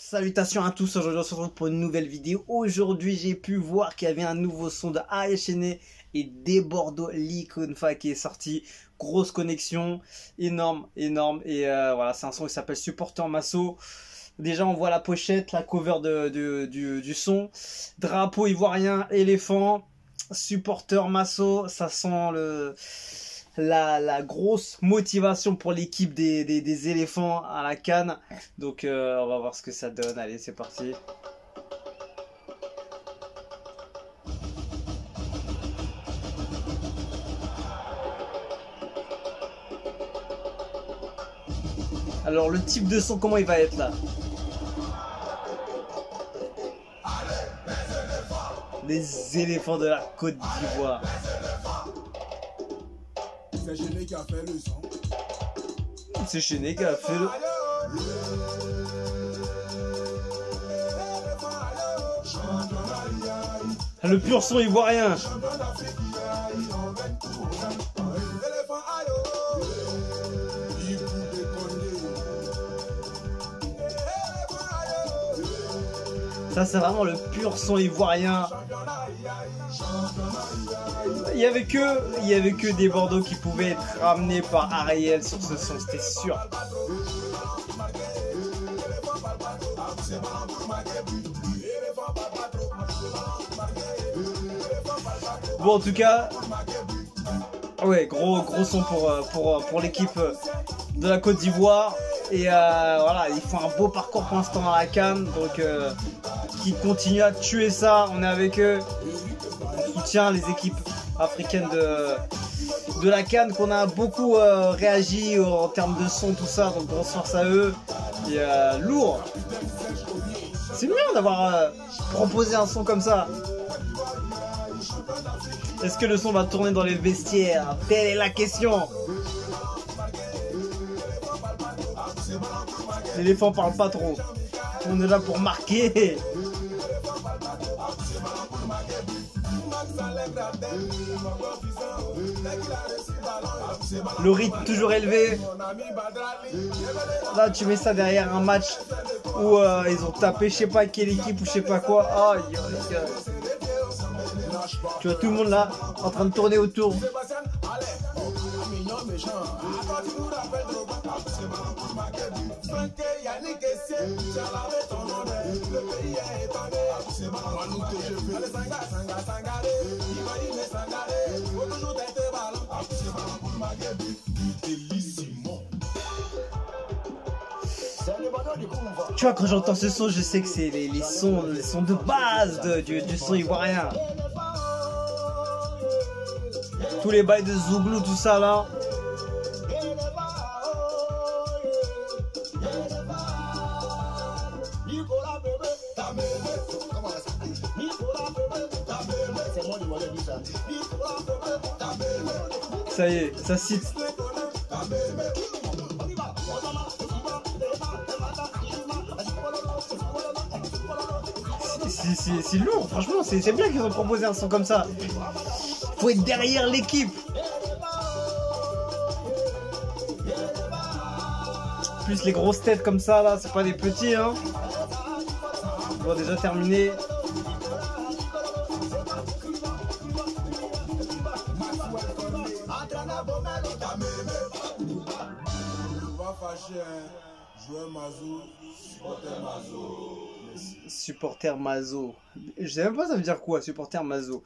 Salutations à tous, aujourd'hui on se retrouve pour une nouvelle vidéo. Aujourd'hui j'ai pu voir qu'il y avait un nouveau son de Ayeshene et des Bordeaux Likonfa qui est sorti. Grosse connexion, énorme. Et voilà, c'est un son qui s'appelle Supporter Masso. Déjà on voit la pochette, la cover du son. Drapeau ivoirien, éléphant, Supporter Masso, ça sent la grosse motivation pour l'équipe des éléphants à la CAN. Donc on va voir ce que ça donne. Allez, c'est parti. Alors le type de son, comment il va être là? Les éléphants de la Côte d'Ivoire. C'est Chené qui a fait le son. C'est Chené qui a fait le... Le pur son ivoirien. Ça c'est vraiment le pur son ivoirien. Il y avait que des Bordeaux qui pouvaient être ramenés par Ariel sur ce son, c'était sûr. Bon, en tout cas, ouais, gros son pour l'équipe de la Côte d'Ivoire. Et voilà, ils font un beau parcours pour l'instant dans la CAN, donc qui continuent à tuer ça. On est avec eux, on soutient les équipes africaines de la CAN, qu'on a beaucoup réagi en termes de son, tout ça, donc grosse force à eux. Et lourd, c'est bien d'avoir proposé un son comme ça. Est-ce que le son va tourner dans les vestiaires? Telle est la question. L'éléphant parle pas trop. On est là pour marquer. Le rythme toujours élevé. Là tu mets ça derrière un match où ils ont tapé je sais pas quelle équipe ou je sais pas quoi. Aïe, aïe, aïe. Tu vois tout le monde là en train de tourner autour. Tu vois, quand j'entends ce son, je sais que c'est les sons de base du son ivoirien. Tous les bails de Zouglou, tout ça là. Ça y est, ça cite. C'est lourd, franchement, c'est bien qu'ils ont proposé un son comme ça. Faut être derrière l'équipe. Plus les grosses têtes comme ça là, c'est pas des petits hein. On va déjà terminer. Supporter Mazo. Je sais même pas ça veut dire quoi, supporter Mazo.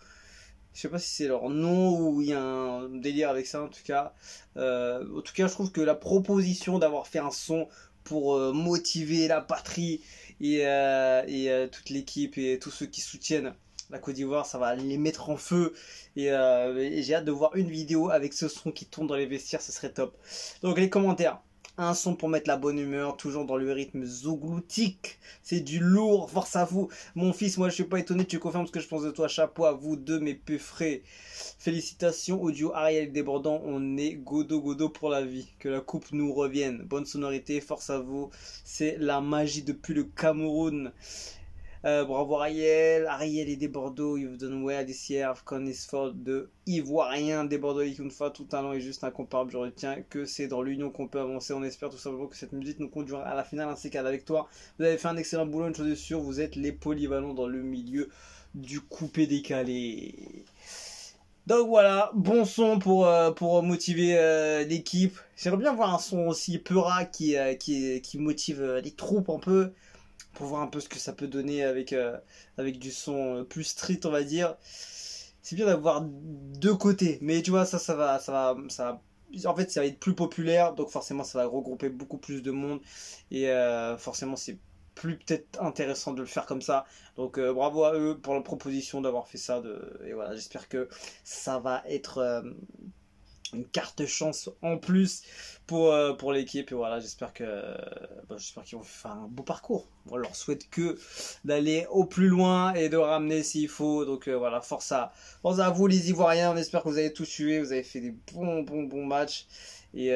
Je sais pas si c'est leur nom ou il y a un délire avec ça en tout cas. Je trouve que la proposition d'avoir fait un son pour motiver la patrie et toute l'équipe et tous ceux qui soutiennent la Côte d'Ivoire, ça va les mettre en feu. Et j'ai hâte de voir une vidéo avec ce son qui tourne dans les vestiaires, ce serait top. Donc les commentaires. Un son pour mettre la bonne humeur, toujours dans le rythme zougloutique. C'est du lourd, force à vous. Mon fils, moi je suis pas étonné, tu confirmes ce que je pense de toi. Chapeau à vous deux, mes peu frais. Félicitations au duo Ariel Desbordants, on est godo pour la vie. Que la coupe nous revienne. Bonne sonorité, force à vous. C'est la magie depuis le Cameroun. Bravo Ariel et des Bordeaux, Yves Dunway, des Sierres, Conisford de Ivoirien, des Bordeaux, une fois tout talent est juste incomparable. Je retiens que c'est dans l'union qu'on peut avancer. On espère tout simplement que cette musique nous conduira à la finale ainsi qu'à la victoire. Vous avez fait un excellent boulot, une chose est sûre, vous êtes les polyvalents dans le milieu du coupé décalé. Donc voilà, bon son pour motiver l'équipe. J'aimerais bien voir un son aussi Peura qui motive les troupes un peu, pour voir un peu ce que ça peut donner avec du son plus street, on va dire. C'est bien d'avoir deux côtés, mais tu vois, en fait, ça va être plus populaire, donc forcément, ça va regrouper beaucoup plus de monde, et forcément, c'est plus peut-être intéressant de le faire comme ça. Donc bravo à eux pour la proposition d'avoir fait ça. Et voilà, j'espère que ça va être une carte chance en plus pour l'équipe. Et voilà, j'espère qu'ils vont faire un beau parcours. On leur souhaite que d'aller au plus loin et de ramener s'il faut. Donc voilà, force à vous les Ivoiriens. On espère que vous avez tout tué, vous avez fait des bons matchs. Et on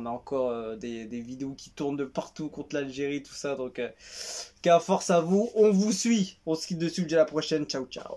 a encore des vidéos qui tournent de partout contre l'Algérie, tout ça. Donc, qu'à force à vous, on vous suit. On se quitte dessus, je dis à la prochaine. Ciao, ciao.